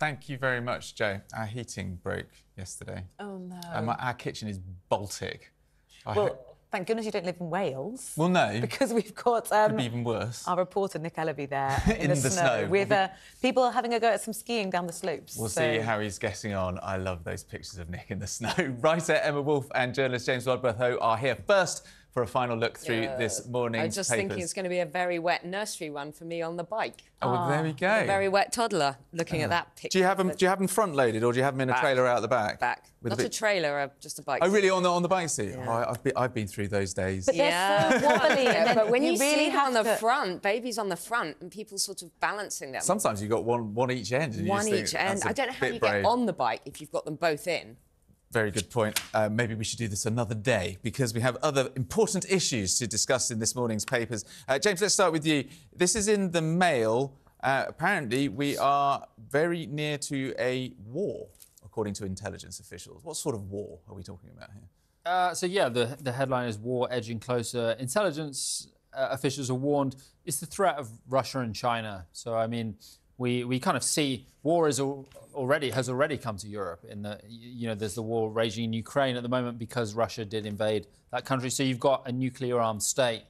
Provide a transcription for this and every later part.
Thank you very much, Joe. Our heating broke yesterday. Oh, no. Our kitchen is Baltic. Thank goodness you don't live in Wales. Well, no. Because we've got Could be even worse. our reporter Nick Ellaby there in the snow. with people having a go at some skiing down the slopes. We'll see how he's getting on. I love those pictures of Nick in the snow. Writer Emma Wolfe and journalist James Rodbertho are here first for a final look through this morning's I was just thinking it's going to be a very wet nursery run for me on the bike. Oh, well, there we go. A very wet toddler looking at that picture. Do you have them front loaded or do you have them in a trailer out the back? Back. Not a trailer, just a bike seat. seat. Oh, really? On the bike seat? Yeah. Oh, I've been through those days. But they're so wobbly. But when you really see have them on the front, babies on the front, and people sort of balancing them. Sometimes you've got one each end. And One each end. I don't know how you get on the bike if you've got them both in. Very good point. Maybe we should do this another day because we have other important issues to discuss in this morning's papers. James, let's start with you. This is in the Mail. Apparently, we are very near to a war, according to intelligence officials. What sort of war are we talking about here? The headline is War Edging Closer. Intelligence officials are warned it's the threat of Russia and China. So, I mean, we kind of see war has already come to Europe. There's the war raging in Ukraine at the moment because Russia did invade that country. So you've got a nuclear-armed state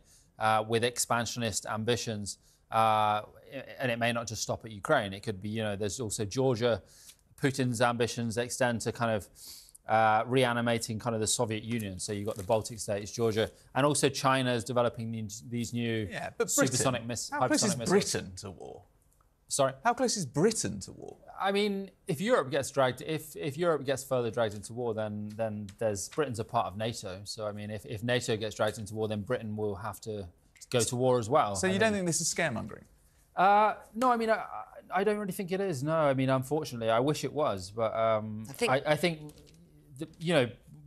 with expansionist ambitions, and it may not just stop at Ukraine. It could be, there's also Georgia. Putin's ambitions extend to kind of reanimating kind of the Soviet Union. So you've got the Baltic states, Georgia, and also China is developing these new supersonic missiles. How close is Britain to war? Sorry? How close is Britain to war? I mean, if Europe gets further dragged into war, then Britain's a part of NATO. So, I mean, if NATO gets dragged into war, then Britain will have to go to war as well. So you don't think this is scaremongering? No, I mean, I don't really think it is. No, I mean, unfortunately, I wish it was. But I think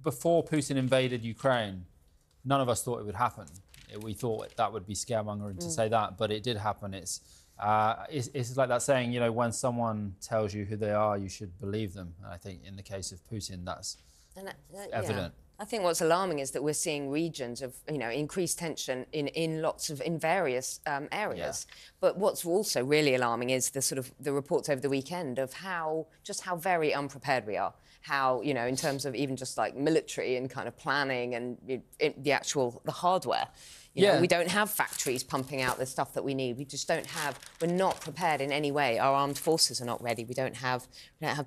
before Putin invaded Ukraine, none of us thought it would happen. We thought that would be scaremongering to say that, but it did happen. It's like that saying, when someone tells you who they are, you should believe them. And I think in the case of Putin, that's evident. Yeah. I think what's alarming is that we're seeing regions of, increased tension in various areas. Yeah. But what's also really alarming is the reports over the weekend of how very unprepared we are. How, in terms of even just like military and kind of planning and the hardware. We don't have factories pumping out the stuff that we need. We just don't have. We're not prepared in any way. Our armed forces are not ready. We don't have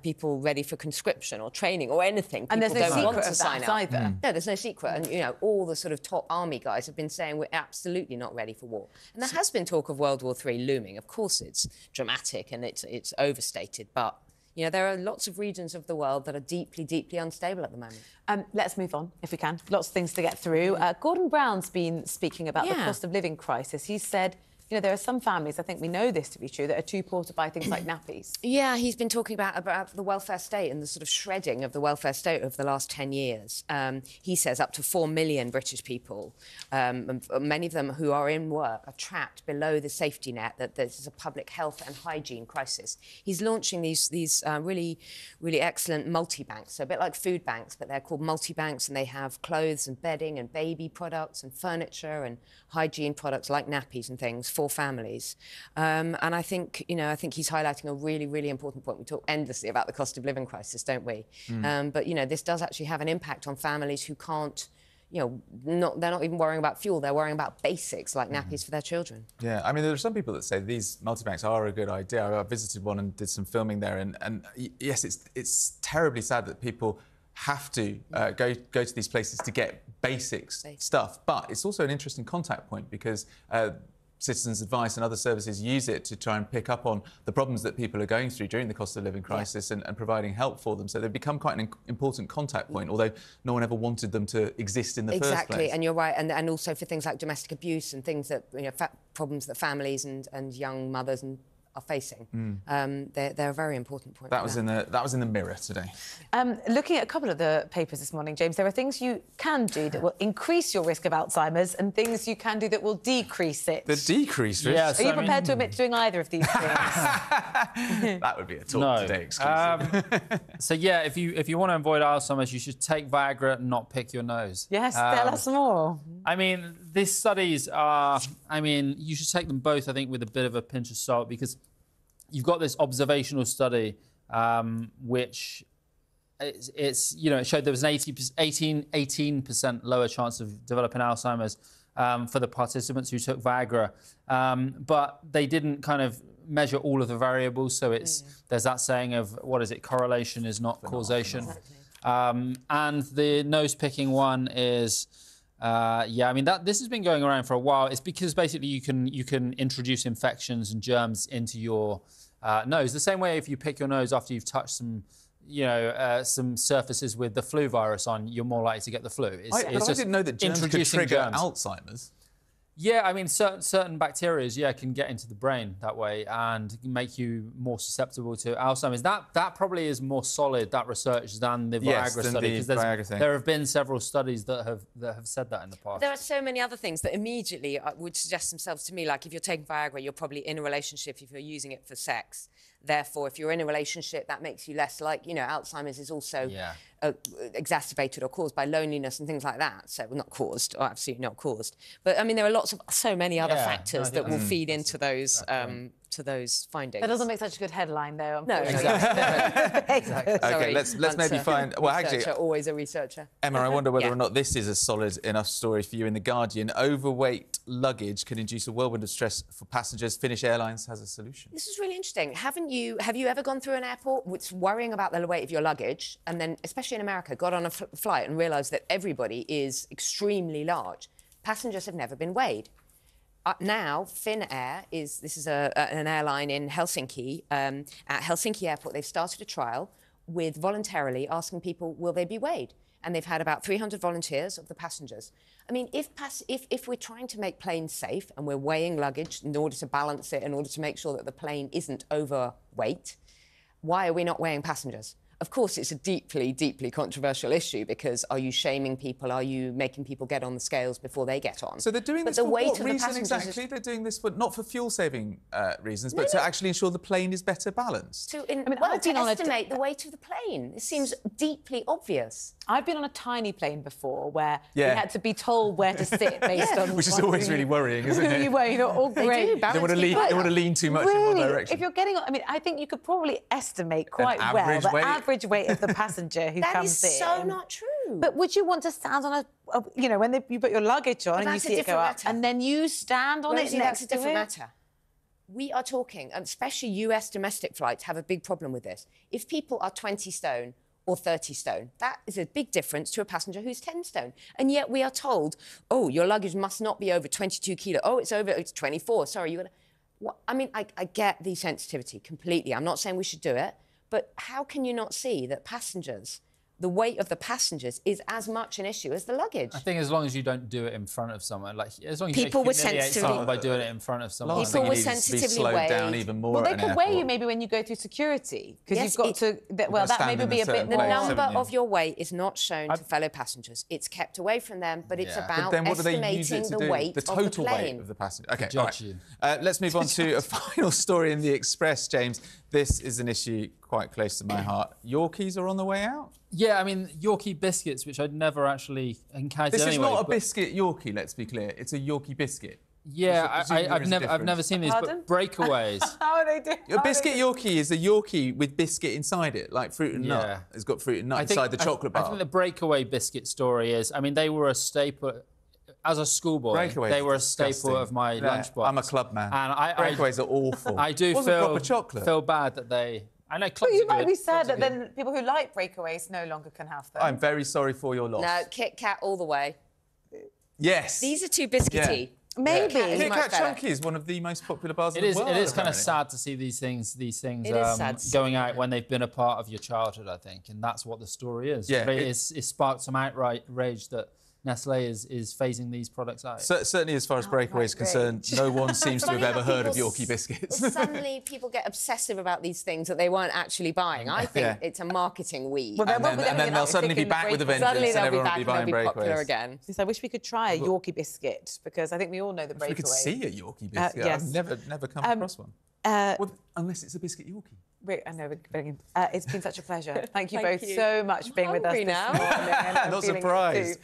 people ready for conscription or training or anything. And people there's no don't secret want to of sign that up either. No, there's no secret. And all the sort of top army guys have been saying we're absolutely not ready for war. And there has been talk of World War III looming. Of course, it's dramatic and it's overstated, but. There are lots of regions of the world that are deeply, deeply unstable at the moment. Let's move on, if we can. Lots of things to get through. Gordon Brown's been speaking about the cost of living crisis. He said, there are some families, I think we know this to be true, that are too poor to buy things like nappies. Yeah, he's been talking about the welfare state and the sort of shredding of the welfare state over the last 10 years. He says up to 4 million British people, many of them who are in work, are trapped below the safety net, that there's a public health and hygiene crisis. He's launching these really, really excellent multi-banks, so a bit like food banks, but they're called multi-banks, and they have clothes and bedding and baby products and furniture and hygiene products like nappies and things for families. And I think, he's highlighting a really, really important point. We talk endlessly about the cost of living crisis, don't we? But, this does actually have an impact on families who can't, they're not even worrying about fuel. They're worrying about basics like nappies for their children. Yeah, I mean, there are some people that say these multi-banks are a good idea. I visited one and did some filming there. And yes, it's terribly sad that people have to go to these places to get basic stuff. But it's also an interesting contact point because Citizens Advice and other services use it to try and pick up on the problems that people are going through during the cost of living crisis and providing help for them. So they've become quite an important contact point, although no one ever wanted them to exist in the first place. Exactly, and you're right. And also for things like domestic abuse and things that, problems that families and young mothers are facing. They're a very important point. That was in the Mirror today. Looking at a couple of the papers this morning, James, there are things you can do that will increase your risk of Alzheimer's and things you can do that will decrease it. The decrease risk? Yes, are you prepared to admit to doing either of these things? That would be a Talk Today exclusive. If you want to avoid Alzheimer's, you should take Viagra and not pick your nose. Yes, tell us more. I mean, these studies are... you should take them both, I think, with a bit of a pinch of salt because you've got this observational study which it's it showed there was an 18% lower chance of developing Alzheimer's for the participants who took Viagra, but they didn't kind of measure all of the variables. So there's that saying of correlation is not causation. And the nose-picking one is, this has been going around for a while. It's because basically you can introduce infections and germs into your nose. The same way if you pick your nose after you've touched some surfaces with the flu virus on, you're more likely to get the flu. I didn't know that germs could trigger Alzheimer's. Yeah, I mean, certain bacteria, can get into the brain that way and make you more susceptible to Alzheimer's. That probably is more solid, that research, than the Viagra study, because there have been several studies that have said that in the past. There are so many other things that immediately would suggest themselves to me, like if you're taking Viagra, you're probably in a relationship if you're using it for sex. Therefore, if you're in a relationship, that makes you less like, Alzheimer's is also exacerbated or caused by loneliness and things like that. So, well, not caused, or absolutely not caused. But, I mean, there are so many other factors that will feed into those findings. That doesn't make such a good headline, though. No, exactly. OK, let's maybe find... Well, actually... Always a researcher. Emma, I wonder whether or not this is a solid enough story for you in The Guardian. Overweight luggage can induce a whirlwind of stress for passengers. Finnish Airlines has a solution. This is really interesting. Have you ever gone through an airport with worrying about the weight of your luggage and then, especially in America, got on a flight and realised that everybody is extremely large? Passengers have never been weighed. Now, Finnair this is an airline in Helsinki. At Helsinki Airport, they've started a trial with voluntarily asking people, will they be weighed? And they've had about 300 volunteers of the passengers. I mean, if we're trying to make planes safe and we're weighing luggage in order to balance it, in order to make sure that the plane isn't overweight, why are we not weighing passengers? Of course, it's a deeply, deeply controversial issue because are you shaming people? Are you making people get on the scales before they get on? So they're doing this for what reason exactly? They're doing this not for fuel-saving reasons, but to actually ensure the plane is better balanced. To estimate the weight of the plane. It seems deeply obvious. I've been on a tiny plane before where we had to be told where to sit based on... Which is always really worrying, isn't it? You weigh, all great. They want to lean too much in one direction. If you're getting on... I mean, I think you could probably estimate quite well the average weight of the passenger who comes in. That is so not true. But would you want to stand on when you put your luggage on and you see it go up, and then you stand on it next to it? That's a different matter. We are talking, especially US domestic flights have a big problem with this. If people are 20 stone or 30 stone, that is a big difference to a passenger who's 10 stone. And yet we are told, oh, your luggage must not be over 22 kilo. Oh, it's 24. Sorry, you're gonna... I mean, I get the sensitivity completely. I'm not saying we should do it. But how can you not see that the weight of the passengers is as much an issue as the luggage? I think as long as you don't do it in front of someone, as long as you humiliate someone by doing it in front of someone. People were sensitively weighed. Down even more. Well, they could weigh you maybe when you go through security because you've got to. That maybe be a bit more. The number of your weight is not shown to fellow passengers. It's kept away from them, but it's about estimating the weight of the plane. The total weight of the passenger. OK, all right. Let's move on to a final story in The Express, James. This is an issue quite close to my heart. Yorkies are on the way out? Yeah, I mean, Yorkie biscuits, which I'd never actually encountered anyway. This is not a biscuit Yorkie, let's be clear. It's a Yorkie biscuit. Yeah, I've never seen these, but breakaways. How are they doing? A biscuit Yorkie is a Yorkie with biscuit inside it, like fruit and nut. It's got fruit and nut inside the chocolate bar. I think the breakaway biscuit story is, I mean, they were a staple. As a schoolboy, they were a staple of my lunchbox. I'm a club man. And breakaways are awful. I do feel bad that they... I know clubs are good. You might be sad that then people who like breakaways no longer can have them. I'm very sorry for your loss. No, Kit Kat all the way. Yes. These are too biscuity. Yeah. Maybe. Kit Kat Chunky is one of the most popular bars in the world. It is kind of sad to see these things going out when they've been a part of your childhood, I think, and that's what the story is. Yeah, but it sparked some outrage that Nestlé is phasing these products out. Certainly, as far as breakaway is concerned, no one seems to have ever heard of Yorkie biscuits. Suddenly, people get obsessive about these things that they weren't actually buying. I think it's a marketing weed. Well, and then they'll suddenly be back with a vengeance, and everyone will be buying breakaways. Again. I wish we could try a Yorkie biscuit because I think we all know the breakaway. We could see a Yorkie biscuit. Yes. I've never come across one. Well, unless it's a biscuit Yorkie. I know, it's been such a pleasure. Thank you both so much for being with us this morning. Not surprised.